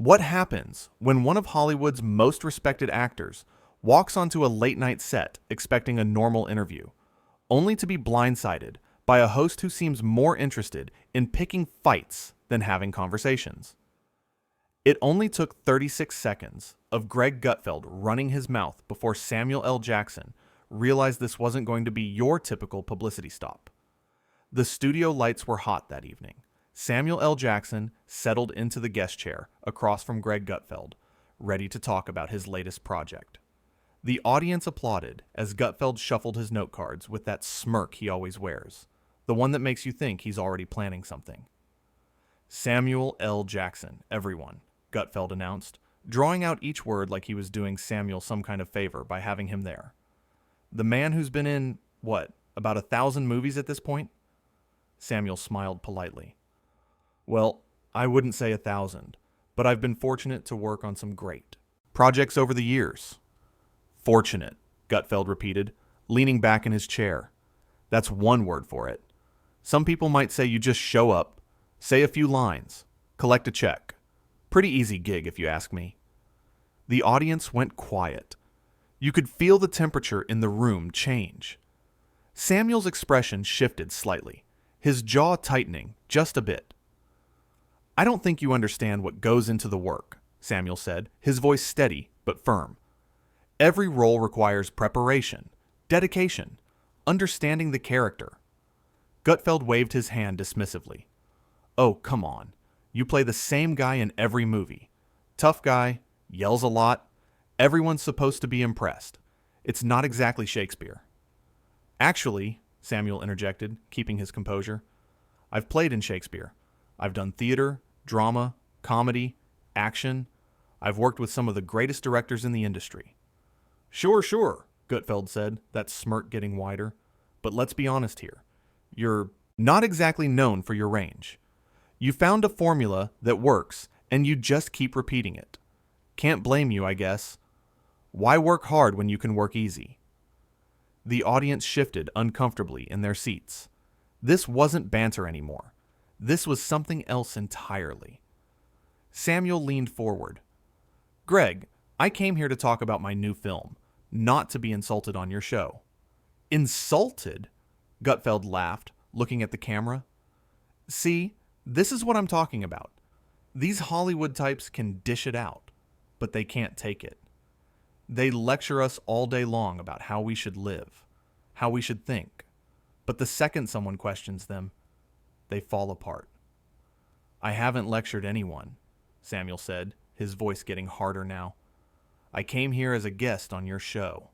What happens when one of Hollywood's most respected actors walks onto a late-night set expecting a normal interview, only to be blindsided by a host who seems more interested in picking fights than having conversations? It only took 36 seconds of Greg Gutfeld running his mouth before Samuel L. Jackson realized this wasn't going to be your typical publicity stop. The studio lights were hot that evening. Samuel L. Jackson settled into the guest chair across from Greg Gutfeld, ready to talk about his latest project. The audience applauded as Gutfeld shuffled his note cards with that smirk he always wears, the one that makes you think he's already planning something. Samuel L. Jackson, everyone, Gutfeld announced, drawing out each word like he was doing Samuel some kind of favor by having him there. The man who's been in, about 1,000 movies at this point? Samuel smiled politely. Well, I wouldn't say 1,000, but I've been fortunate to work on some great projects over the years. Fortunate, Gutfeld repeated, leaning back in his chair. That's one word for it. Some people might say you just show up, say a few lines, collect a check. Pretty easy gig if you ask me. The audience went quiet. You could feel the temperature in the room change. Samuel's expression shifted slightly, his jaw tightening just a bit. I don't think you understand what goes into the work, Samuel said, his voice steady but firm. Every role requires preparation, dedication, understanding the character. Gutfeld waved his hand dismissively. Oh, come on. You play the same guy in every movie. Tough guy, yells a lot. Everyone's supposed to be impressed. It's not exactly Shakespeare. Actually, Samuel interjected, keeping his composure, I've played in Shakespeare. I've done theater, drama, comedy, action. I've worked with some of the greatest directors in the industry. Sure, Gutfeld said, that smirk getting wider. But let's be honest here. You're not exactly known for your range. You found a formula that works, and you just keep repeating it. Can't blame you, I guess. Why work hard when you can work easy? The audience shifted uncomfortably in their seats. This wasn't banter anymore. This was something else entirely. Samuel leaned forward. Greg, I came here to talk about my new film, not to be insulted on your show. Insulted? Gutfeld laughed, looking at the camera. See, this is what I'm talking about. These Hollywood types can dish it out, but they can't take it. They lecture us all day long about how we should live, how we should think. But the second someone questions them, they fall apart. I haven't lectured anyone, Samuel said, his voice getting harder now. I came here as a guest on your show.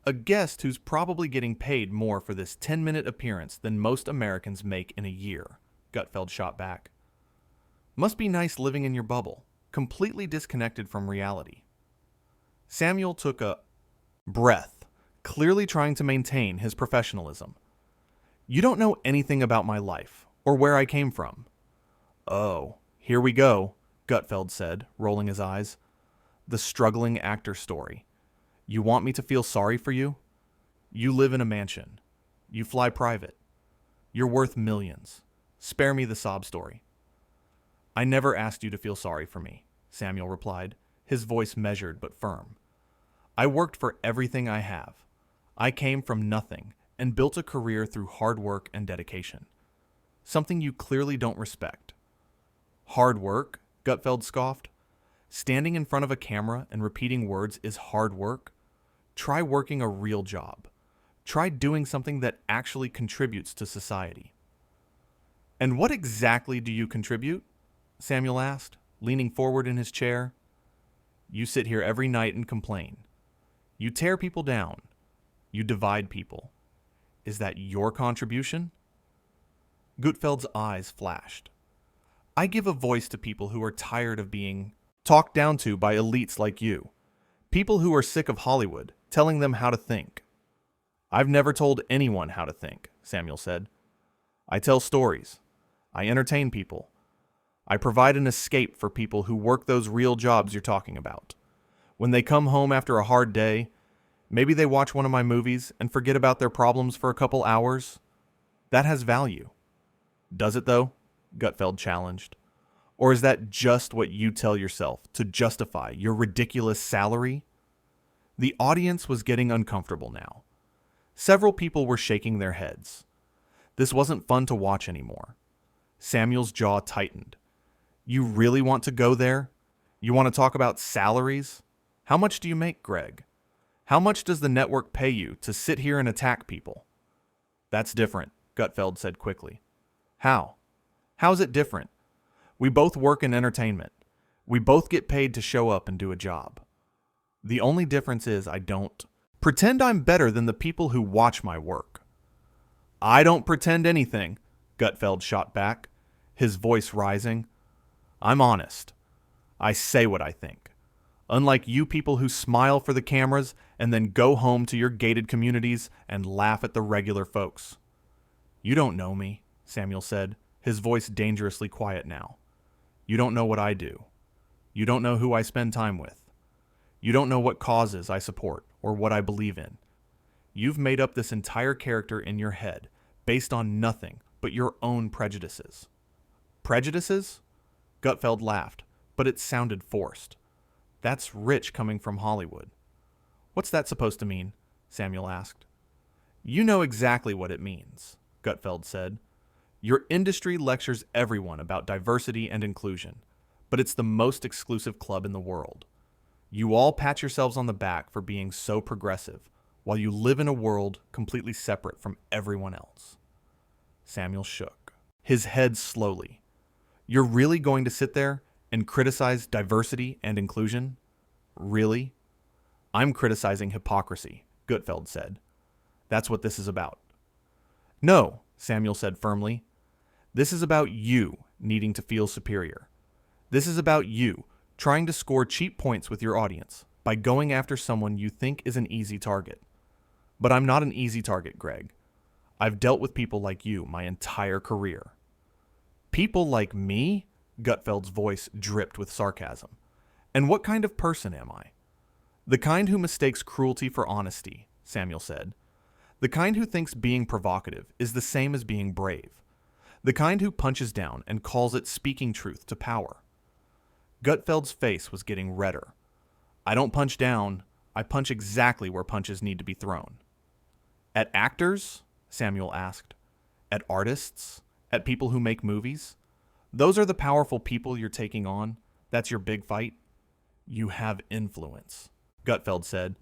A guest who's probably getting paid more for this 10-minute appearance than most Americans make in a year, Gutfeld shot back. Must be nice living in your bubble, completely disconnected from reality. Samuel took a breath, clearly trying to maintain his professionalism. You don't know anything about my life, or where I came from. Oh, here we go, Gutfeld said, rolling his eyes. The struggling actor story. You want me to feel sorry for you? You live in a mansion. You fly private. You're worth millions. Spare me the sob story. I never asked you to feel sorry for me, Samuel replied, his voice measured but firm. I worked for everything I have. I came from nothing and built a career through hard work and dedication. Something you clearly don't respect. Hard work? Gutfeld scoffed. Standing in front of a camera and repeating words is hard work? Try working a real job. Try doing something that actually contributes to society. And what exactly do you contribute? Samuel asked, leaning forward in his chair. You sit here every night and complain. You tear people down. You divide people. Is that your contribution? Gutfeld's eyes flashed. I give a voice to people who are tired of being talked down to by elites like you. People who are sick of Hollywood telling them how to think. I've never told anyone how to think, Samuel said. I tell stories. I entertain people. I provide an escape for people who work those real jobs you're talking about. When they come home after a hard day, maybe they watch one of my movies and forget about their problems for a couple hours. That has value. Does it, though? Gutfeld challenged. Or is that just what you tell yourself to justify your ridiculous salary? The audience was getting uncomfortable now. Several people were shaking their heads. This wasn't fun to watch anymore. Samuel's jaw tightened. You really want to go there? You want to talk about salaries? How much do you make, Greg? How much does the network pay you to sit here and attack people? That's different, Gutfeld said quickly. How? How's it different? We both work in entertainment. We both get paid to show up and do a job. The only difference is I don't pretend I'm better than the people who watch my work. I don't pretend anything, Gutfeld shot back, his voice rising. I'm honest. I say what I think. Unlike you people who smile for the cameras and then go home to your gated communities and laugh at the regular folks. You don't know me, Samuel said, his voice dangerously quiet now. You don't know what I do. You don't know who I spend time with. You don't know what causes I support or what I believe in. You've made up this entire character in your head based on nothing but your own prejudices. Prejudices? Gutfeld laughed, but it sounded forced. That's rich coming from Hollywood. What's that supposed to mean? Samuel asked. You know exactly what it means, Gutfeld said. Your industry lectures everyone about diversity and inclusion, but it's the most exclusive club in the world. You all pat yourselves on the back for being so progressive, while you live in a world completely separate from everyone else. Samuel shook, his head slowly. You're really going to sit there and criticize diversity and inclusion? Really? I'm criticizing hypocrisy, Gutfeld said. That's what this is about. No, Samuel said firmly. This is about you needing to feel superior. This is about you trying to score cheap points with your audience by going after someone you think is an easy target. But I'm not an easy target, Greg. I've dealt with people like you my entire career. People like me? Gutfeld's voice dripped with sarcasm. And what kind of person am I? The kind who mistakes cruelty for honesty, Samuel said. The kind who thinks being provocative is the same as being brave. The kind who punches down and calls it speaking truth to power. Gutfeld's face was getting redder. I don't punch down, I punch exactly where punches need to be thrown. At actors? Samuel asked. At artists? At people who make movies? Those are the powerful people you're taking on? That's your big fight? You have influence, Gutfeld said.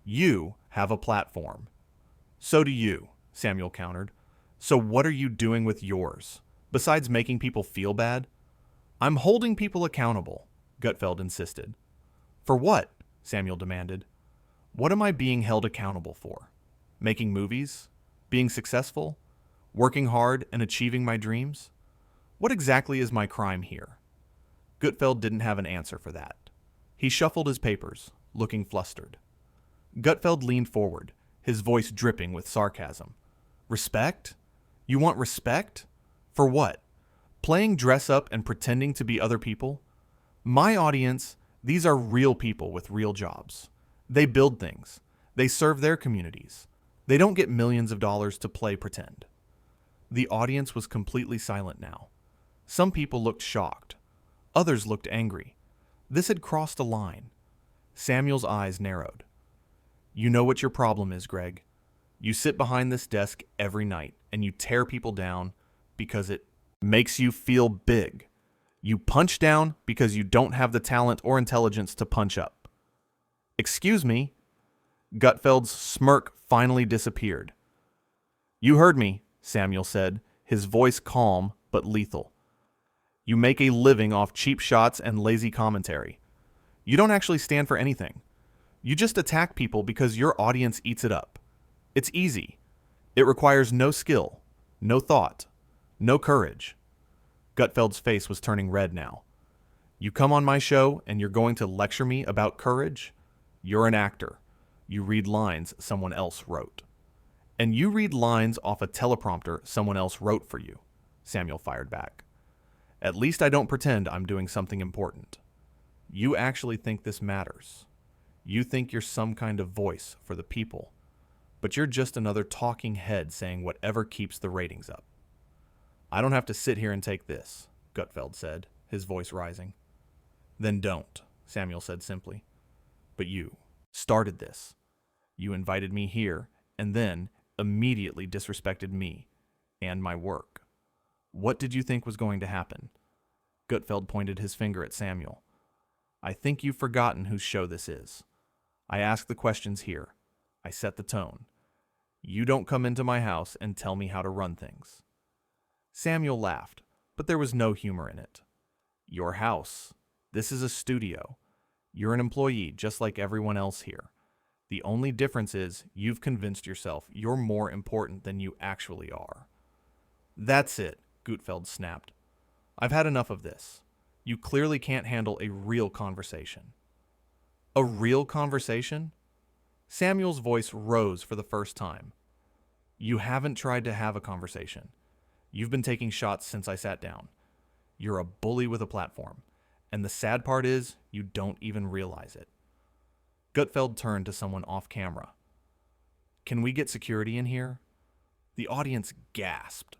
You have a platform. So do you, Samuel countered. So what are you doing with yours, besides making people feel bad? I'm holding people accountable, Gutfeld insisted. For what? Samuel demanded. What am I being held accountable for? Making movies? Being successful? Working hard and achieving my dreams? What exactly is my crime here? Gutfeld didn't have an answer for that. He shuffled his papers, looking flustered. Gutfeld leaned forward, his voice dripping with sarcasm. Respect? You want respect? For what? Playing dress up and pretending to be other people? My audience, these are real people with real jobs. They build things. They serve their communities. They don't get millions of dollars to play pretend. The audience was completely silent now. Some people looked shocked. Others looked angry. This had crossed a line. Samuel's eyes narrowed. You know what your problem is, Greg. You sit behind this desk every night and you tear people down because it makes you feel big. You punch down because you don't have the talent or intelligence to punch up. Excuse me? Gutfeld's smirk finally disappeared. You heard me, Samuel said, his voice calm but lethal. You make a living off cheap shots and lazy commentary. You don't actually stand for anything. You just attack people because your audience eats it up. It's easy. It requires no skill, no thought, no courage. Gutfeld's face was turning red now. You come on my show and you're going to lecture me about courage? You're an actor. You read lines someone else wrote. And you read lines off a teleprompter someone else wrote for you, Samuel fired back. At least I don't pretend I'm doing something important. You actually think this matters. You think you're some kind of voice for the people, but you're just another talking head saying whatever keeps the ratings up. I don't have to sit here and take this, Gutfeld said, his voice rising. Then don't, Samuel said simply. But you started this. You invited me here, and then immediately disrespected me and my work. What did you think was going to happen? Gutfeld pointed his finger at Samuel. I think you've forgotten whose show this is. I ask the questions here. I set the tone. You don't come into my house and tell me how to run things. Samuel laughed, but there was no humor in it. Your house. This is a studio. You're an employee just like everyone else here. The only difference is you've convinced yourself you're more important than you actually are. That's it, Gutfeld snapped. I've had enough of this. You clearly can't handle a real conversation. A real conversation? Samuel's voice rose for the first time. You haven't tried to have a conversation. You've been taking shots since I sat down. You're a bully with a platform. And the sad part is, you don't even realize it. Gutfeld turned to someone off camera. Can we get security in here? The audience gasped.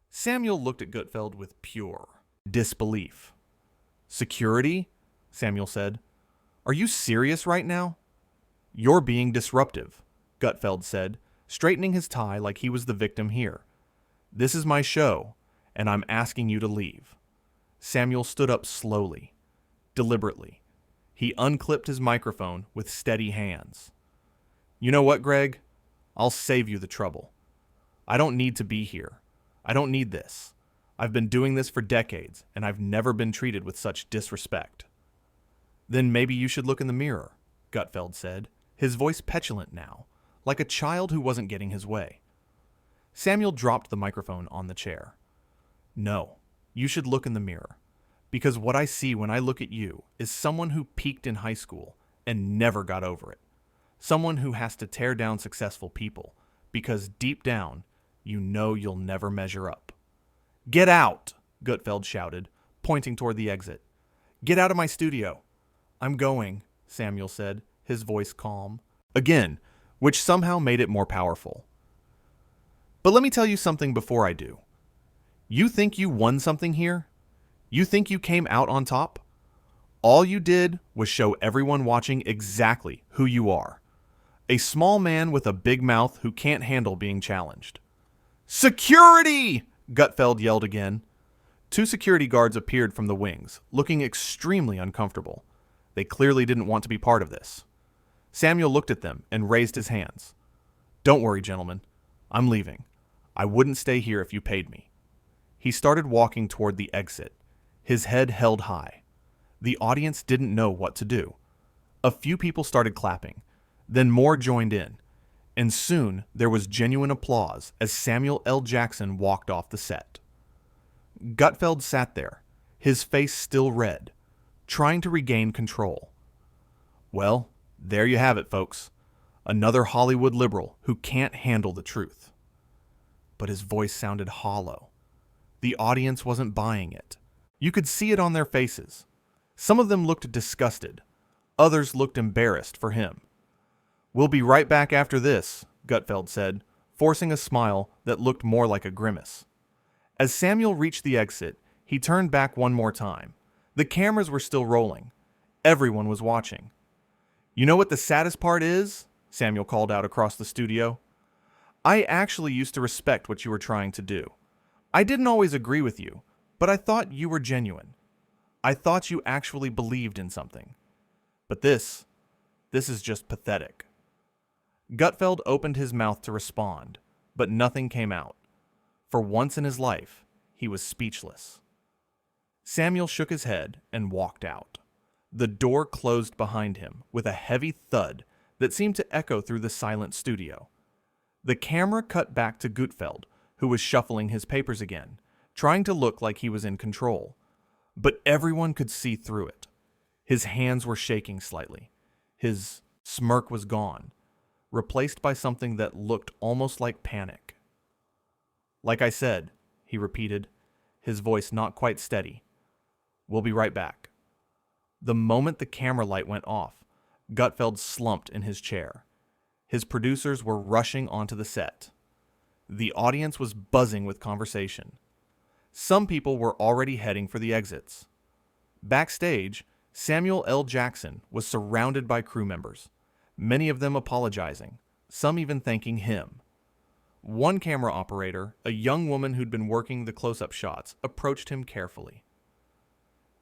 Samuel looked at Gutfeld with pure disbelief. Security? Samuel said. Are you serious right now? You're being disruptive, Gutfeld said, straightening his tie like he was the victim here. This is my show, and I'm asking you to leave. Samuel stood up slowly, deliberately. He unclipped his microphone with steady hands. You know what, Greg? I'll save you the trouble. I don't need to be here. I don't need this. I've been doing this for decades, and I've never been treated with such disrespect. Then maybe you should look in the mirror, Gutfeld said, his voice petulant now, like a child who wasn't getting his way. Samuel dropped the microphone on the chair. No, you should look in the mirror, because what I see when I look at you is someone who peaked in high school and never got over it. Someone who has to tear down successful people, because deep down, you know you'll never measure up. Get out, Gutfeld shouted, pointing toward the exit. Get out of my studio. I'm going, Samuel said, his voice calm. Again, which somehow made it more powerful. But let me tell you something before I do. You think you won something here? You think you came out on top? All you did was show everyone watching exactly who you are. A small man with a big mouth who can't handle being challenged. Security! Gutfeld yelled again. 2 security guards appeared from the wings, looking extremely uncomfortable. They clearly didn't want to be part of this. Samuel looked at them and raised his hands. Don't worry, gentlemen. I'm leaving. I wouldn't stay here if you paid me. He started walking toward the exit, his head held high. The audience didn't know what to do. A few people started clapping, then more joined in, and soon there was genuine applause as Samuel L. Jackson walked off the set. Gutfeld sat there, his face still red, trying to regain control. Well, there you have it, folks. Another Hollywood liberal who can't handle the truth. But his voice sounded hollow. The audience wasn't buying it. You could see it on their faces. Some of them looked disgusted. Others looked embarrassed for him. We'll be right back after this, Gutfeld said, forcing a smile that looked more like a grimace. As Samuel reached the exit, he turned back one more time. The cameras were still rolling. Everyone was watching. You know what the saddest part is? Samuel called out across the studio. I actually used to respect what you were trying to do. I didn't always agree with you, but I thought you were genuine. I thought you actually believed in something. But this is just pathetic. Gutfeld opened his mouth to respond, but nothing came out. For once in his life, he was speechless. Samuel shook his head and walked out. The door closed behind him with a heavy thud that seemed to echo through the silent studio. The camera cut back to Gutfeld, who was shuffling his papers again, trying to look like he was in control. But everyone could see through it. His hands were shaking slightly. His smirk was gone, replaced by something that looked almost like panic. Like I said, he repeated, his voice not quite steady. We'll be right back. The moment the camera light went off, Gutfeld slumped in his chair. His producers were rushing onto the set. The audience was buzzing with conversation. Some people were already heading for the exits. Backstage, Samuel L. Jackson was surrounded by crew members, many of them apologizing, some even thanking him. One camera operator, a young woman who'd been working the close-up shots, approached him carefully.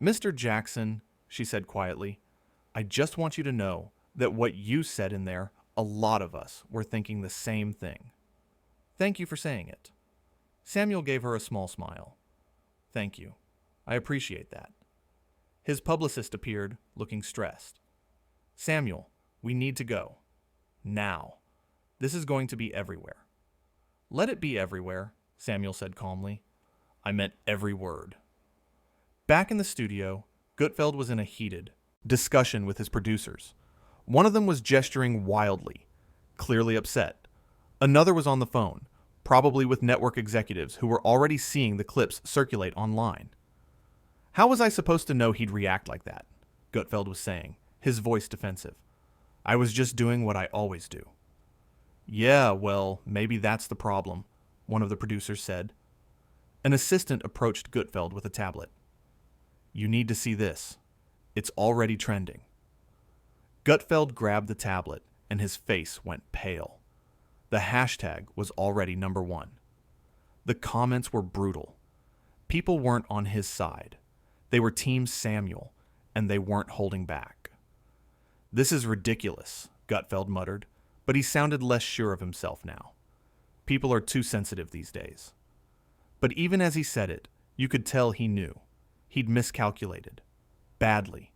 "Mr. Jackson," she said quietly, "I just want you to know that what you said in there, a lot of us were thinking the same thing. Thank you for saying it." Samuel gave her a small smile. "Thank you. I appreciate that." His publicist appeared, looking stressed. "Samuel, we need to go. Now. This is going to be everywhere." "Let it be everywhere," Samuel said calmly. "I meant every word." Back in the studio, Gutfeld was in a heated discussion with his producers. One of them was gesturing wildly, clearly upset. Another was on the phone, probably with network executives who were already seeing the clips circulate online. "How was I supposed to know he'd react like that?" Gutfeld was saying, his voice defensive. "I was just doing what I always do." "Yeah, well, maybe that's the problem," one of the producers said. An assistant approached Gutfeld with a tablet. "You need to see this. It's already trending." Gutfeld grabbed the tablet, and his face went pale. The hashtag was already #1. The comments were brutal. People weren't on his side. They were Team Samuel, and they weren't holding back. "This is ridiculous," Gutfeld muttered, but he sounded less sure of himself now. People are too sensitive these days. But even as he said it, you could tell he knew. He'd miscalculated. Badly.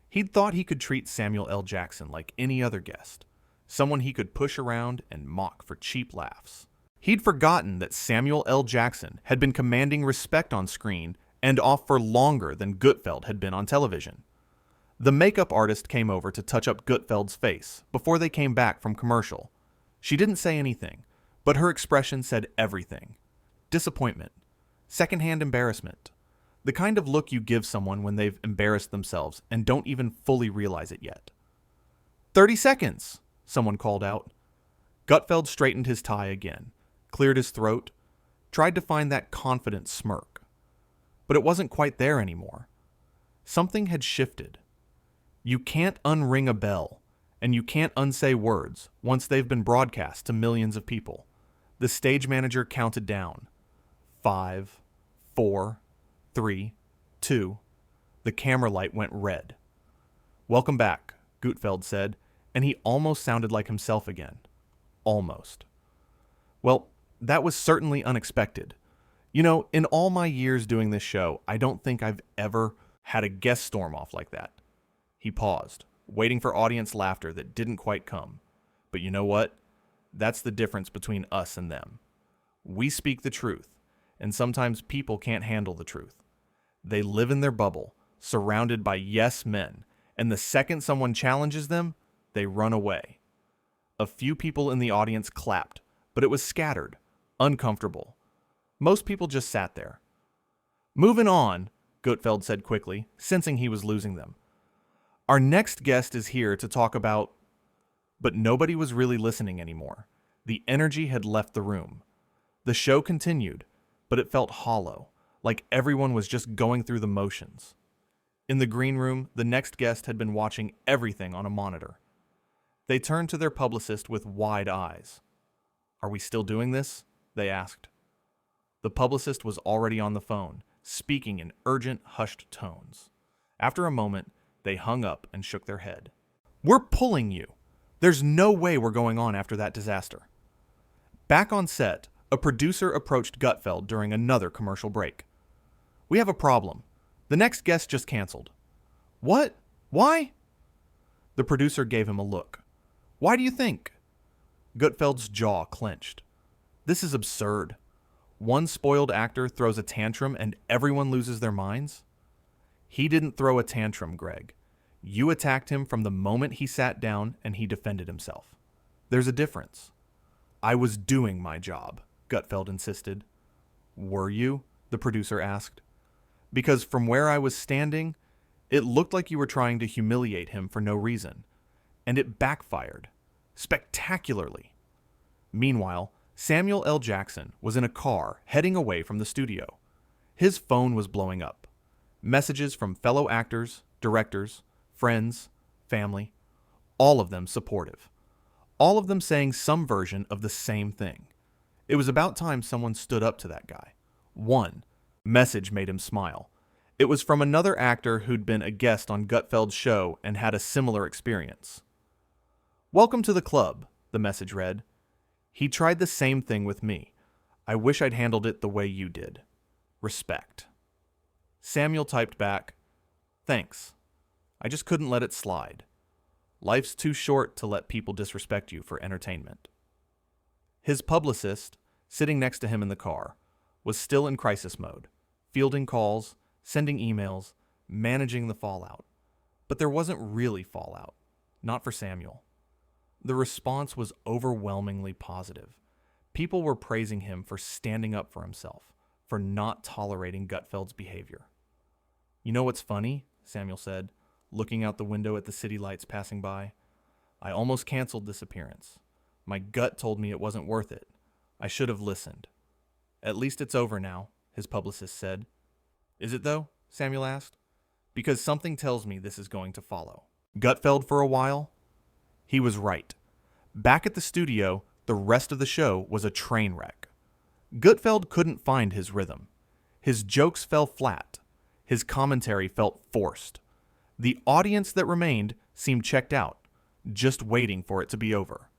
He'd thought he could treat Samuel L. Jackson like any other guest, someone he could push around and mock for cheap laughs. He'd forgotten that Samuel L. Jackson had been commanding respect on screen and off for longer than Gutfeld had been on television. The makeup artist came over to touch up Gutfeld's face before they came back from commercial. She didn't say anything, but her expression said everything. Disappointment. Secondhand embarrassment. The kind of look you give someone when they've embarrassed themselves and don't even fully realize it yet. 30 seconds, someone called out. Gutfeld straightened his tie again, cleared his throat, tried to find that confident smirk. But it wasn't quite there anymore. Something had shifted. You can't unring a bell, and you can't unsay words once they've been broadcast to millions of people. The stage manager counted down. 5, 4, 3, 2. The camera light went red. "Welcome back," Gutfeld said, and he almost sounded like himself again. Almost. "Well, that was certainly unexpected. You know, in all my years doing this show, I don't think I've ever had a guest storm off like that." He paused, waiting for audience laughter that didn't quite come. "But you know what? That's the difference between us and them. We speak the truth, and sometimes people can't handle the truth. They live in their bubble, surrounded by yes men, and the second someone challenges them, they run away." A few people in the audience clapped, but it was scattered, uncomfortable. Most people just sat there. "Moving on," Gutfeld said quickly, sensing he was losing them. "Our next guest is here to talk about..." But nobody was really listening anymore. The energy had left the room. The show continued, but it felt hollow, like everyone was just going through the motions. In the green room, the next guest had been watching everything on a monitor. They turned to their publicist with wide eyes. "Are we still doing this?" they asked. The publicist was already on the phone, speaking in urgent, hushed tones. After a moment, they hung up and shook their head. "We're pulling you. There's no way we're going on after that disaster." Back on set, a producer approached Gutfeld during another commercial break. "We have a problem. The next guest just canceled." "What? Why?" The producer gave him a look. "Why do you think?" Gutfeld's jaw clenched. This is absurd. One spoiled actor throws a tantrum and everyone loses their minds? He didn't throw a tantrum, Greg. You attacked him from the moment he sat down and he defended himself. There's a difference. "I was doing my job," Gutfeld insisted. "Were you?" the producer asked. "Because from where I was standing, it looked like you were trying to humiliate him for no reason. And it backfired. Spectacularly." Meanwhile, Samuel L. Jackson was in a car heading away from the studio. His phone was blowing up. Messages from fellow actors, directors, friends, family, all of them supportive. All of them saying some version of the same thing. It was about time someone stood up to that guy. One message made him smile. It was from another actor who'd been a guest on Gutfeld's show and had a similar experience. "Welcome to the club," the message read. "He tried the same thing with me. I wish I'd handled it the way you did. Respect." Samuel typed back, "Thanks. I just couldn't let it slide. Life's too short to let people disrespect you for entertainment." His publicist, sitting next to him in the car, was still in crisis mode, fielding calls, sending emails, managing the fallout. But there wasn't really fallout, not for Samuel. The response was overwhelmingly positive. People were praising him for standing up for himself, for not tolerating Gutfeld's behavior. "You know what's funny?" Samuel said, looking out the window at the city lights passing by. "I almost canceled this appearance. My gut told me it wasn't worth it. I should have listened." "At least it's over now," his publicist said. "Is it though?" Samuel asked. "Because something tells me this is going to follow." Gutfeld for a while? He was right. Back at the studio, the rest of the show was a train wreck. Gutfeld couldn't find his rhythm. His jokes fell flat. His commentary felt forced. The audience that remained seemed checked out, just waiting for it to be over.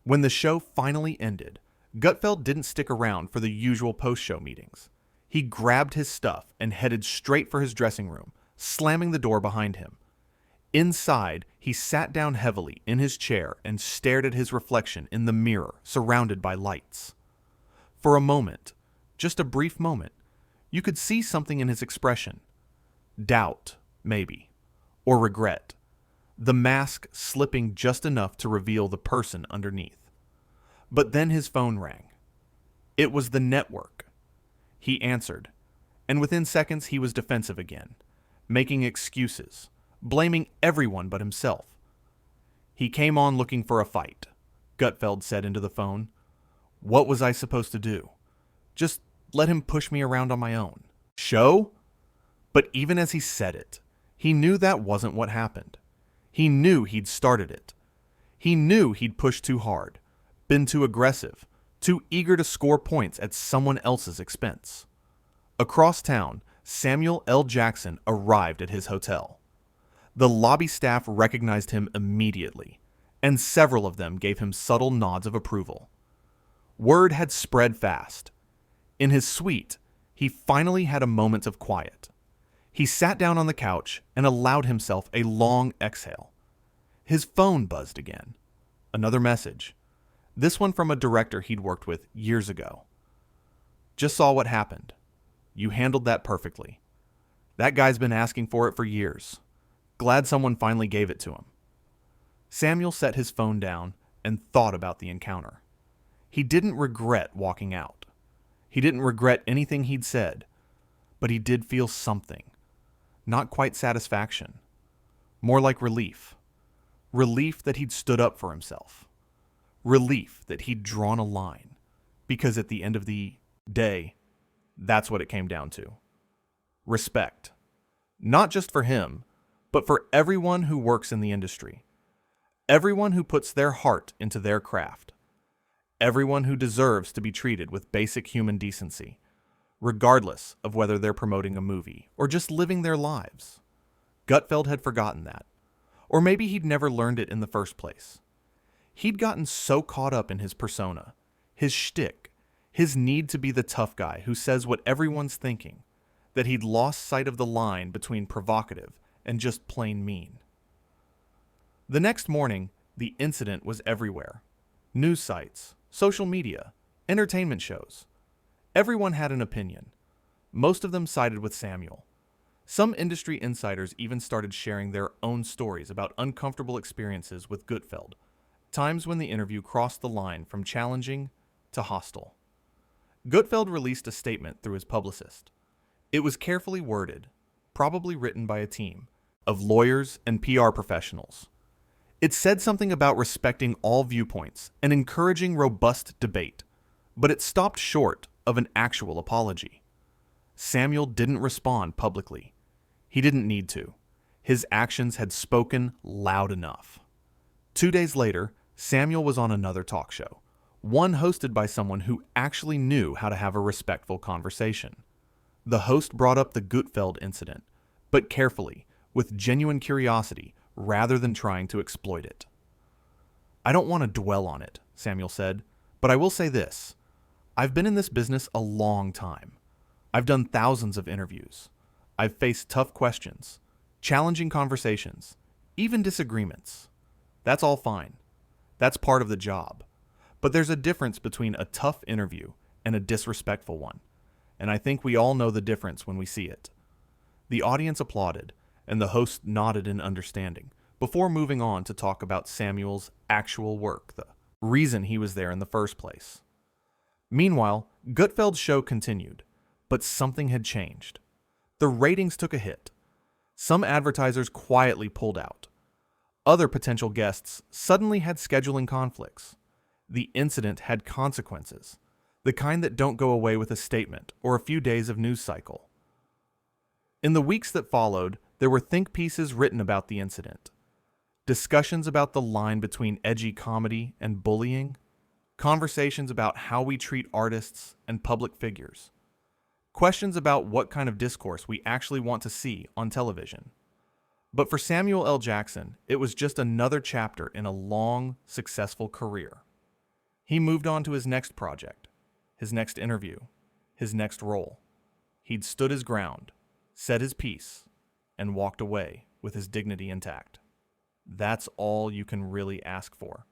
When the show finally ended, Gutfeld didn't stick around for the usual post-show meetings. He grabbed his stuff and headed straight for his dressing room, slamming the door behind him. Inside, he sat down heavily in his chair and stared at his reflection in the mirror, surrounded by lights. For a moment, just a brief moment, you could see something in his expression. Doubt, maybe, or regret. The mask slipping just enough to reveal the person underneath. But then his phone rang. It was the network. He answered, and within seconds he was defensive again, making excuses, blaming everyone but himself. "He came on looking for a fight," Gutfeld said into the phone. "What was I supposed to do? Just let him push me around on my own. Show?" But even as he said it, he knew that wasn't what happened. He knew he'd started it. He knew he'd pushed too hard, been too aggressive, too eager to score points at someone else's expense. Across town, Samuel L. Jackson arrived at his hotel. The lobby staff recognized him immediately, and several of them gave him subtle nods of approval. Word had spread fast. In his suite, he finally had a moment of quiet. He sat down on the couch and allowed himself a long exhale. His phone buzzed again. Another message. This one from a director he'd worked with years ago. "Just saw what happened. You handled that perfectly. That guy's been asking for it for years. Glad someone finally gave it to him." Samuel set his phone down and thought about the encounter. He didn't regret walking out. He didn't regret anything he'd said, but he did feel something. Not quite satisfaction. More like relief. Relief that he'd stood up for himself. Relief that he'd drawn a line. Because at the end of the day, that's what it came down to. Respect. Not just for him, but for everyone who works in the industry. Everyone who puts their heart into their craft. Everyone who deserves to be treated with basic human decency, regardless of whether they're promoting a movie or just living their lives. Gutfeld had forgotten that. Or maybe he'd never learned it in the first place. He'd gotten so caught up in his persona, his shtick, his need to be the tough guy who says what everyone's thinking, that he'd lost sight of the line between provocative and just plain mean. The next morning, the incident was everywhere. News sites, social media, entertainment shows. Everyone had an opinion. Most of them sided with Samuel. Some industry insiders even started sharing their own stories about uncomfortable experiences with Gutfeld, times when the interview crossed the line from challenging to hostile. Gutfeld released a statement through his publicist. It was carefully worded, probably written by a team of lawyers and PR professionals. It said something about respecting all viewpoints and encouraging robust debate, but it stopped short of an actual apology. Samuel didn't respond publicly. He didn't need to. His actions had spoken loud enough. 2 days later, Samuel was on another talk show, one hosted by someone who actually knew how to have a respectful conversation. The host brought up the Gutfeld incident, but carefully, with genuine curiosity, rather than trying to exploit it. "I don't want to dwell on it," Samuel said, "but I will say this. I've been in this business a long time. I've done thousands of interviews. I've faced tough questions, challenging conversations, even disagreements. That's all fine. That's part of the job. But there's a difference between a tough interview and a disrespectful one, and I think we all know the difference when we see it." The audience applauded, and the host nodded in understanding, before moving on to talk about Samuel's actual work, the reason he was there in the first place. Meanwhile, Gutfeld's show continued, but something had changed. The ratings took a hit. Some advertisers quietly pulled out. Other potential guests suddenly had scheduling conflicts. The incident had consequences, the kind that don't go away with a statement or a few days of news cycle. In the weeks that followed, there were think pieces written about the incident, discussions about the line between edgy comedy and bullying, conversations about how we treat artists and public figures, questions about what kind of discourse we actually want to see on television. But for Samuel L. Jackson, it was just another chapter in a long, successful career. He moved on to his next project, his next interview, his next role. He'd stood his ground, said his piece, and walked away with his dignity intact. That's all you can really ask for.